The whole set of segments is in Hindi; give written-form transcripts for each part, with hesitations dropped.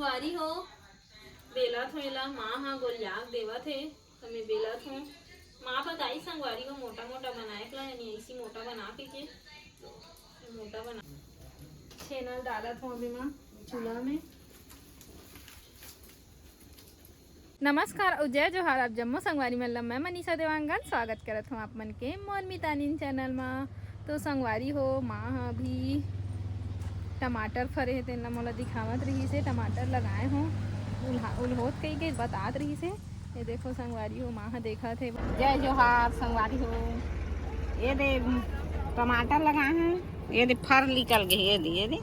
संगवारी हो बेला थो एला माँ हा गोलियाक देवा थे तो मैं बेला थो माँ बताई संगवारी हो मोटा मोटा बनाए ला यानी ऐसी मोटा बना के मोटा बना छेनल डाला थो अभी माँ चूल्हा में। नमस्कार और जय जोहार। आप जम्मू संगवारी मतलब मैं मनीषा देवांगन स्वागत करत हूँ आप मन के मोर मितानिन चैनल में। तो संगवारी हो माँ हा अभी टमाटर फरे है तेना मोला दिखावत रही से टमाटर लगाए हों उल्होत कई के बतात रही से। ये देखो संगवारी हो माँ देखा थे। जय जोहार संगवारी हो। ये दे टमाटर लगाए हैं, ये दे फर निकल गए, ये दे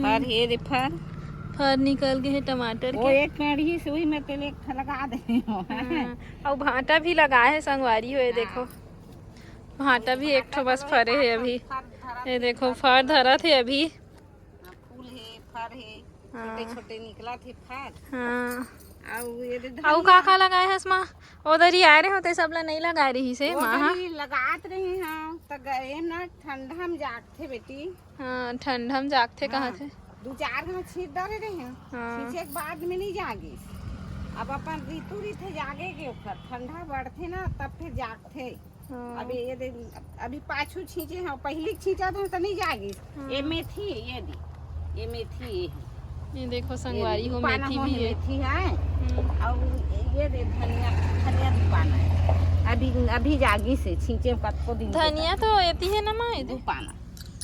फर, ये दे फर निकल गए हैं टमाटर के। वो एक पेड़ ही सुई में तेल एक लगा दे और भाटा भी लगाए है संगवारी हो। ये देखो भाटा भी एक ठो बस फरे है अभी। ये देखो फर धरा थे अभी, फूल है फर है छोटे छोटे निकला थे फर। हाँ और का लगाए है इसमें उधर ही आए रहे होते सब ला नहीं लगा रही से माँ लगात रहे हैं तो गए ना ठंडा में जागते बेटी। हाँ ठंडा में जागते कहाँ थे दो चार घंटे छीट डाले रहे हैं। छींचे के बाद में नहीं जागी। अब अपन ऋतु रीते जागे के ऊपर ठंडा बढ़ते ना तब फिर जागते। अभी ये अभी पाछू छींचे हैं, पहली छींचा तो नहीं जागी। ये मेथी है, ये मेथी है। ये देखो संगवारी हो मेथी भी है, मेथी है। और ये दे धनिया, धनिया भी पाना है। अभी जागी से छींचे कतको दिन धनिया तो एती है ना माँ दू पाना।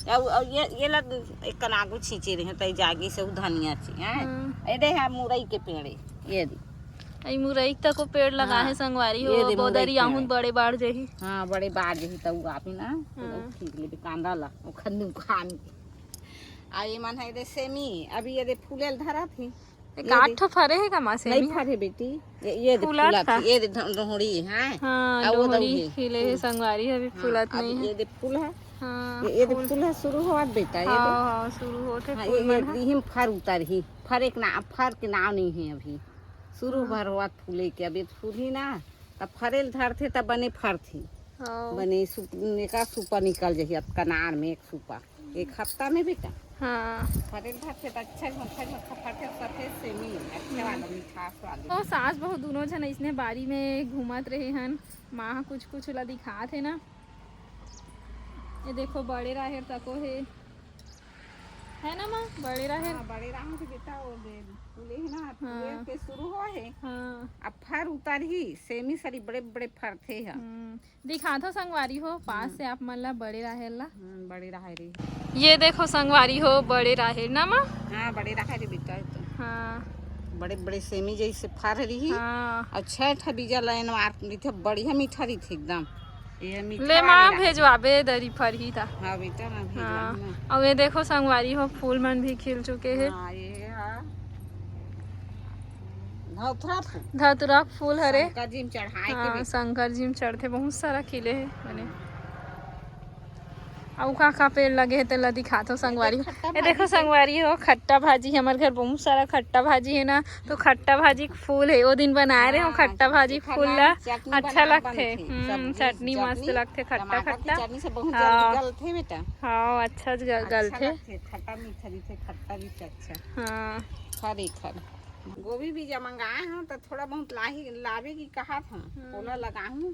और ये लग एक कनागू छींचे रहे तई जागी से धनिया छी है। ये दे है मुरई के पेड़, ये दी आई मुरई तक को पेड़ लगा है संगवारी हो। बोदरी आहूं बड़े बाढ़ जही। हाँ बड़े बाढ़ जही तो आप ना ठीक ले कांदा ला वो खन्नू खान के। आ ये मन है दे सेमी अभी ये दे फूलेल धरा थी। एक आठ ठो फरे है का माँ सेमी? नहीं फरे बेटी, ये दे फूला थी, ये दे ढोड़ी है। हाँ ढोड़ी खिले है संगवारी अभी फूलत नहीं है। ये दे फूल है। हाँ ये फूल है शुरू हुआ बेटा। ये हाँ शुरू होते ये फर उतर ही फर एक ना फर के नाम नहीं है अभी शुरू भर हुआ फूले के। अभी फूल ही ना तब फरेल धरते तब बने फर थी बने का सुपर निकल जाही कनार में एक सुपर एक हफ्ता में बेटा। हाँ फरेल धरते तो अच्छा फटे सफेद सेमी अच्छा वाला मिठास वाला। तो सास बहू दोनों जन इसने बारी में घूमत रहे हन। माँ कुछ कुछ ला दिखात है ना। ये देखो बड़े राहेर तको है ना माँ बड़े राहेर। बड़े राहेर के बेटा वो फूले है ना फूले के शुरू हो है। अब फर उतर ही सेमी सारी बड़े बड़े फर थे है। दिखा दो संगवारी हो पास से आप मन ला बड़े राहेर ला। बड़े राहेर ये देखो संगवारी हो बड़े राहेर ना माँ। हाँ बड़े राहेर बेटा तो। हाँ बड़े बड़े सेमी जैसे फर रही। हाँ अच्छा ठा बीजा लाइन मार थे बढ़िया मीठा रही थी एकदम। ये ले माँ भेजवाबे दरी फर ही था। हाँ बेटा ना भेजवा। हाँ और ये देखो संगवारी हो फूल मन भी खिल चुके हैं। हाँ ये धतुरा फूल हरे शंकर जी में चढ़ाए के शंकर जी में चढ़ते बहुत सारा खिले है बने। और का पेड़ लगे है तेला दिखाते हो संगवारी। ये देखो संगवारी हो खट्टा भाजी हमारे घर बहुत सारा खट्टा भाजी है ना। तो खट्टा भाजी फूल है वो दिन बनाए रहे हो खट्टा भाजी फूल ला अच्छा लगते। चटनी मस्त लगते खट्टा खट्टा। हाँ अच्छा गलते खट्टा मीठा दिखे खट्टा भी अच्छा। हाँ खरी खरी गोभी भी जब मंगाए हैं तो थोड़ा बहुत लावे की कहा था ओला लगाऊं।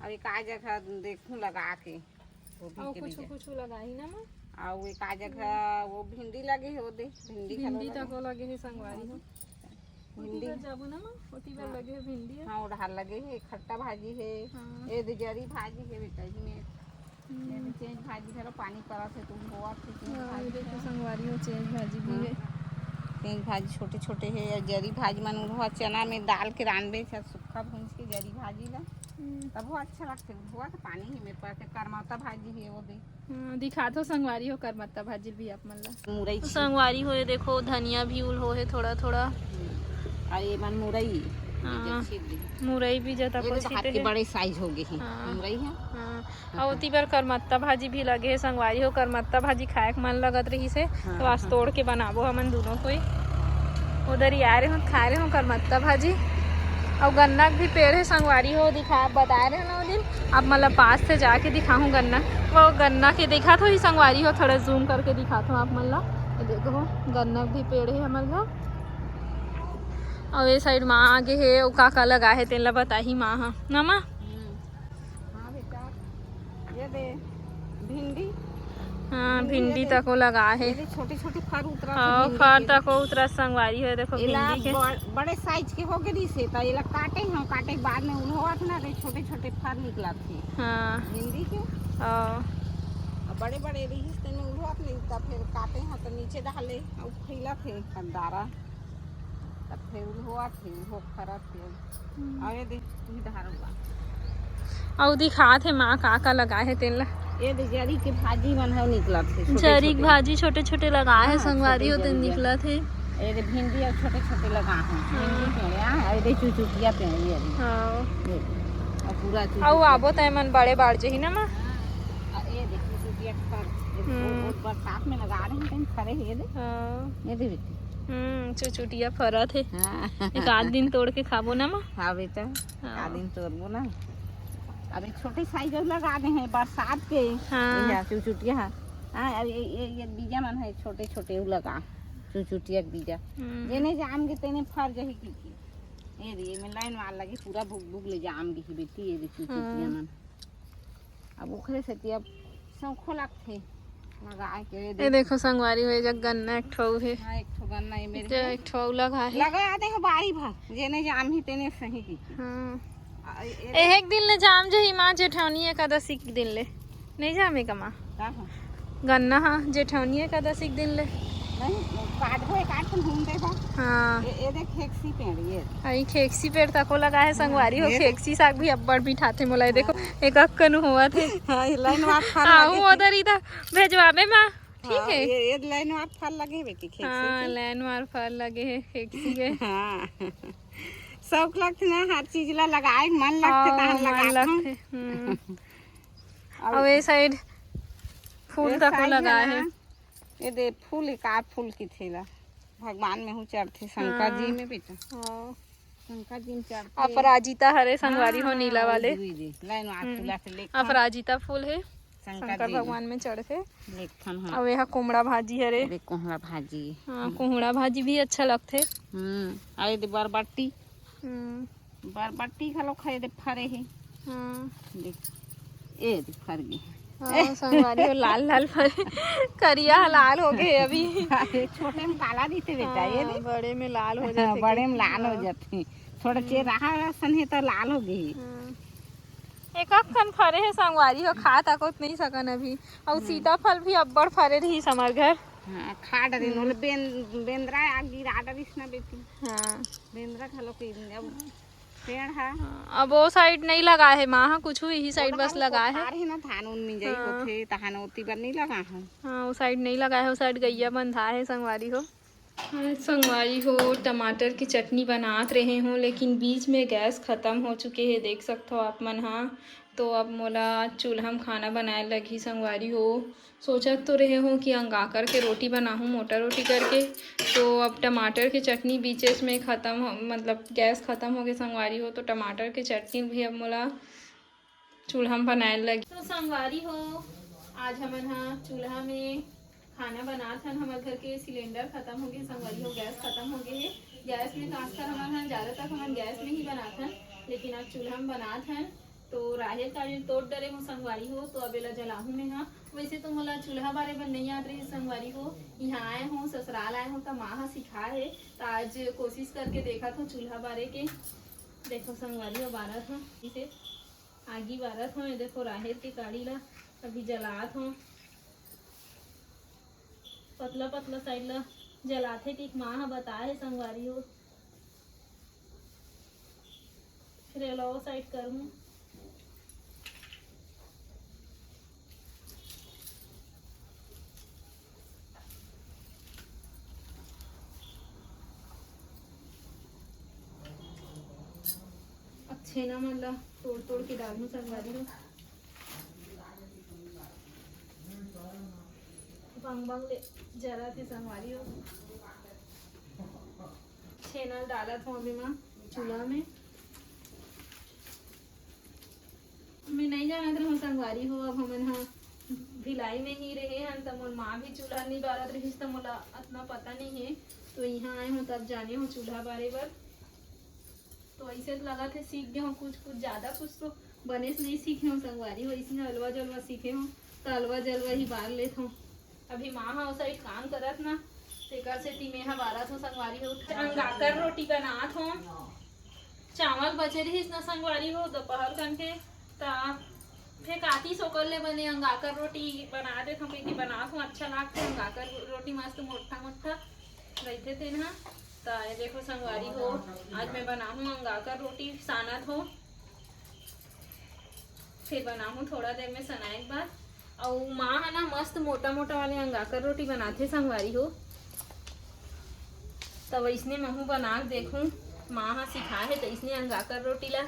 अब एक आ जगह देखूं लगा के कुछ लगाई ना माँ। और एक आ जगह वो भिंडी लगे है वो दे भिंडी तक लगे है संगवारी हो। भिंडी जाबू ना माँ ओती बार लगे है भिंडी। हाँ उड़ार लगे है खट्टा भाजी है। ये दे जरी भाजी है बेटा जी में चेंज भाजी है पानी पड़ा से तुम हुआ देखो संगवारी हो चेंज भाजी भी है। चेंज भाजी छोटे छोटे है जरी भाजी मन हुआ चना में डाल के रानबे सूखा भूंज के जरी भाजी ला तब वो अच्छा लगते हुआ तो पानी ही मेरे पास करमत्ता भाजी है वो दे दिखा दो संगवारी हो करमत्ता भाजी भी आप मन ला। मुरई संगवारी हो देखो धनिया भी उल हो है थोड़ा थोड़ा। और ये मन मुरई मुरई भी जता के बड़े साइज हो गए मुरई है। और उती बार करमत्ता भाजी भी लगे है संगवारी हो। करमत्ता भाजी खाए के मन लगत रही से तो आज तोड़ के बनाबो हमन दोनों कोई। उधर ही आ रहे हो खा रहे हो करमत्ता भाजी। और गन्ना भी पेड़ है संगवारी हो दिखा बता रहे हो ना दिन। अब मतलब पास से जाके दिखाऊँ गन्ना वो गन्ना के दिखा तो ही संगवारी हो थोड़ा जूम करके दिखा दो आप मतलब। देखो गन्ना भी पेड़ है हमारे घर और ये साइड माँ आगे है वो काका लगा है तेला बताही माँ हाँ ना माँ। हाँ बेटा ये दे भिंडी। हाँ भिंडी तक को लगा है। छोटी छोटी फर उतरा हाँ फर तक को उतरा संगवारी है देखो भिंडी के बड़े साइज के हो गए से तो ये काटे हम काटे के बाद में उन्होंने ना रे छोटे छोटे फर निकला थे। हाँ भिंडी के बड़े बड़े रही तेने उन्होंने नहीं तब फिर काटे हैं तो नीचे डाले और फैला थे खंडारा तब फिर उन्होंने थे वो फरा थे और ये देख इधर हुआ और दिखा थे माँ काका लगा है तेला ये जरी के भाजी मन है निकला थे जरी की भाजी छोटे छोटे लगा है संगवारी होते निकला थे। ये भिंडी और छोटे छोटे लगा हैं भिंडी पेड़ आ ये चुचुटिया पेड़ ये हां और पूरा और आबो तय मन बड़े बाड़ जही ना मां ये देख चुचुटिया पर बरसात में लगा रहे हैं खड़े ये दे हां ये दे बेटी चुचुटिया फरा थे। एक आध दिन तोड़ के खाबो ना मां। हां बेटा आध दिन तोड़बो ना अभी छोटे साइज लगा दे हैं बरसात के। हाँ चुचुटिया हाँ ये बीजा मन है छोटे छोटे लगा चुचुटिया के बीजा जेने जाम के तेने फर जही की ये रे में लाइन मार लगी पूरा भुग भुग ले जाम की बेटी ये चुचुटिया मन अब ओखरे से अब सौखो लगथे लगा के ये देखो संगवारी होए जग गन्ना एक ठो है। हां एक ठो गन्ना ये मेरे एक ठो लगा है लगा दे हो बारी भर जेने जाम ही तेने सही की। हां एक दिन ले जाम जही माँ जेठौनी एकादशी के दिन ले नहीं जामे का माँ गन्ना हाँ जेठौनी एकादशी के दिन ले नहीं काट घूम दे बा। हाँ ये देख खेक्सी पेड़ ये आई खेक्सी पेड़ तको लगा है संगवारी हो खेक्सी साग भी अब्बड़ बिठाते मोला देखो एक अक्कन हुआ थे। हां ये लाइन वार फल लगे उधर इधर भेजवाबे माँ ठीक है ये लाइन वार फल लगे बेटी खेक्सी। हां लाइन वार फल लगे है खेक्सी के। हां शौक लगते ना हर चीज ला लगाए मन लगते तहन लगाते और ये साइड फूल तक लगा है ये दे फूल का फूल की थेला भगवान में हूँ चढ़ते शंकर जी में बेटा शंकर जी में चढ़ते अपराजिता हरे संगवारी हो नीला वाले लाइन फूला से ले अपराजिता फूल है शंकर भगवान में चढ़ते और यह कोमड़ा भाजी हरे कोहड़ा भाजी। हाँ कोहड़ा भाजी भी अच्छा लगते। और ये बरबट्टी बरबट्टी खलो खाए दे फरे है। देख ये देख फर गई संगवारी हो लाल लाल फरे करिया लाल हो गए अभी छोटे में काला दिखते बेटा ये बड़े में लाल हो जाते बड़े में लाल हो जाते थोड़ा चेर रहा सन है तो लाल हो गई। एक अखन फरे है संगवारी हो खा तक नहीं सकन अभी और सीताफल भी अब्बड़ फरे रही समर घर। हां खा डरी नोले बेंद्रा आ गिरा डरिस ना बेटी। हां बेंद्रा खलो के अब पेड़ है अब वो साइड नहीं लगा है माँ कुछ यही साइड बस लगा है। अरे ना धान उन में जाई होथे तहान ओती पर नहीं लगा है। हां वो साइड नहीं लगा है वो साइड गैया बंधा है संगवारी हो। संगवारी हो टमाटर की चटनी बनात रहे हूँ लेकिन बीच में गैस ख़त्म हो चुके हैं देख सकते हो आप मन। हाँ तो अब मोला चूल्हा में खाना बनाए लगी संगवारी हो सोचत तो रहे हो कि अंगा कर के रोटी बनाऊँ मोटा रोटी करके तो अब टमाटर की चटनी बीचेस में ख़त्म हो मतलब गैस ख़त्म हो गए संगवारी हो तो टमाटर की चटनी भी अब मोला चूल्हा में बनाए लगी। तो संगवारी हो आज हम चूल्हा में खाना बनाते हैं हमारे घर के सिलेंडर ख़त्म हो गए संगवारी हो गैस ख़त्म हो गए है। गैस में खासकर हमारे ज़्यादातर हम गैस में ही बनाते हैं लेकिन अब चूल्हा में बनाते हैं तो राहेर काजल तोड़ डरे हूँ संगवारी हो तो अबेला जलाहूँ में। हाँ वैसे तो मोला चूल्हा बारे में नहीं याद रही संगवारी हो यहाँ आए हूँ ससुराल आए हूँ तो माँ सिखा है तो आज कोशिश करके देखा था चूल्हा बारे के। देखो संगवारी हो बारत हूँ इसे आगी बारत हूँ देखो राहेर के काड़ी ला अभी जलात हूँ पतला पतला साइड ला जलाते ठीक माँ बताए संगवारी हो फिर अलावा साइड करूँ। छेना मतलब तोड़ तोड़ के डालूं संगवारी हो बंग बंग ले जरा थे संगवारी हो छेना डाला था अभी माँ चूल्हा में मैं नहीं जाना था संगवारी हो अब हम हाँ भिलाई में ही रहे हैं तो मोर माँ भी चूल्हा नहीं बारत रही तो मोला इतना पता नहीं है तो यहाँ आए हूँ तब जाने हो चूल्हा बारे पर तो ऐसे लगा थे सीख गए हो कुछ कुछ ज़्यादा, कुछ तो बने से नहीं सीखे हो संगवारी हो, इसमें हलवा जलवा सीखे हो तो हलवा जलवा ही बार लेते हो। अभी माँ हाँ साइड काम करत ना तेकर से ती मेहा बारत हो संगवारी हो। अंगाकर रोटी बनात हो, चावल बचे रही ना संगवारी हो दोपहर कन के ता फिर काती सोकर ले बने अंगाकर रोटी बना दे हम कि बनात हूँ अच्छा लागते अंगाकर रोटी मस्त मोटा मोटा रहते थे ना। तो ये देखो संगवारी हो आज मैं बनाऊँ अंगाकर रोटी सानत हो, फिर बनाऊँ थोड़ा देर में सनाए के बाद। और माँ है ना मस्त मोटा मोटा वाले अंगाकर रोटी बनाते संगवारी हो, तब इसने मैं बना के देखूँ माँ हाँ सिखा है तो इसने अंगाकर रोटी ला।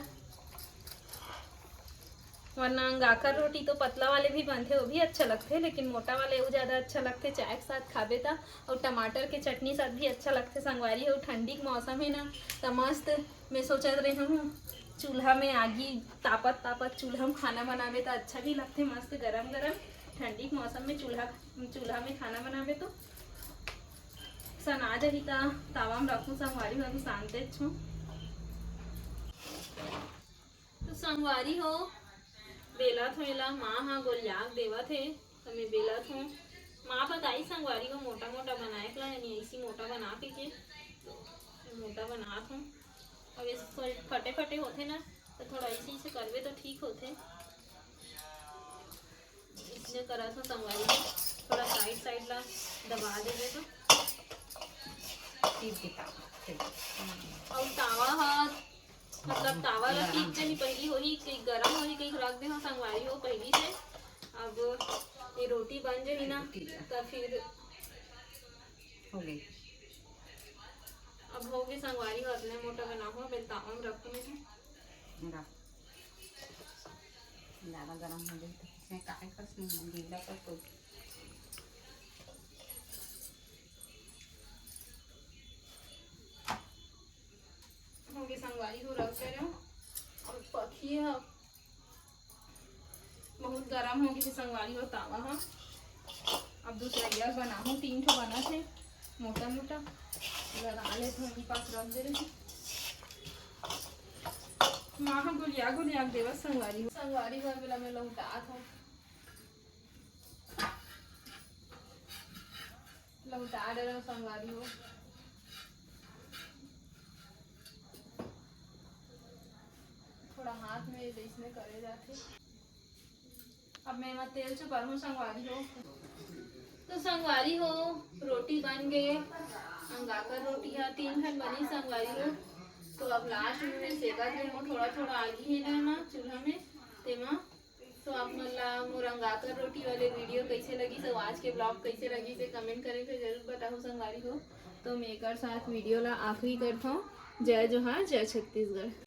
वरना अंगाकर रोटी तो पतला वाले भी बनते वो भी अच्छा लगते, लेकिन मोटा वाले वो ज़्यादा अच्छा लगते चाय के साथ खाबे था। और टमाटर के चटनी साथ भी अच्छा लगते संगवारी हो। ठंडी के मौसम है ना तो मस्त मैं सोचत रही हूँ चूल्हा में आगी तापत तापत चूल्हा में खाना बनावे तो अच्छा भी लगते मस्त गरम गरम। ठंडी के मौसम में चूल्हा में खाना बनावे तो सना जही तावा में रखूँ संगवारी हो। अभी शांते छूँ तो संगवारी हो बेला थोड़ा माँ हाँ गोलियाक देवा थे तो मैं बेला हूँ। माँ बताई संगवारी को मोटा मोटा बनाए का यानी ऐसी मोटा बना के तो मोटा बना हूँ। अब इस फटे फटे होते ना तो थोड़ा ऐसे से करवे तो ठीक होते, इसलिए करा था संगवारी को थोड़ा साइड साइड ला दबा देवे तो। और तावा हाथ मतलब तावा रखी जनी पहली होही कई गरम होही कई रख दे हो संगवारी हो पहली से। अब ये रोटी बन जाही ना तो फिर हो गई। अब हो गई संगवारी हो अपने मोटा बना हो मैं तावा में रखूँ मैं ज़्यादा गरम हो गई तो इसमें काहे कर गीला कर तो होगी संगवारी हो रख रहे हो। और पखी है बहुत गर्म होगी फिर संगवारी हो तावा हाँ। अब दूसरा गैस बना हूँ 3 ठो बना थे मोटा मोटा लगा ले तो मेरे पास रख दे रही माँ हाँ गुलिया देवा संगवारी हो बेला में लौटा था लौटा दे रहा संगवारी हो। थोड़ा हाथ में इसमें करे जाते। अब मैं तेल चुपा हूँ संगवारी हो तो संगवारी हो रोटी बन गए अंगाकर रोटी है 3 खन बनी संगवारी हो। तो अब लास्ट में मैं सेका थे थोड़ा थोड़ा आगी है ना चूल्हा में तेमा। तो आप मतलब मोर अंगाकर रोटी वाले वीडियो कैसे लगी तो आज के ब्लॉग कैसे लगी से कमेंट करे फिर जरूर बताओ संगवारी हो। तो मैं एक साथ वीडियो ला आखिरी करता हूँ। जय जोहार जय छत्तीसगढ़।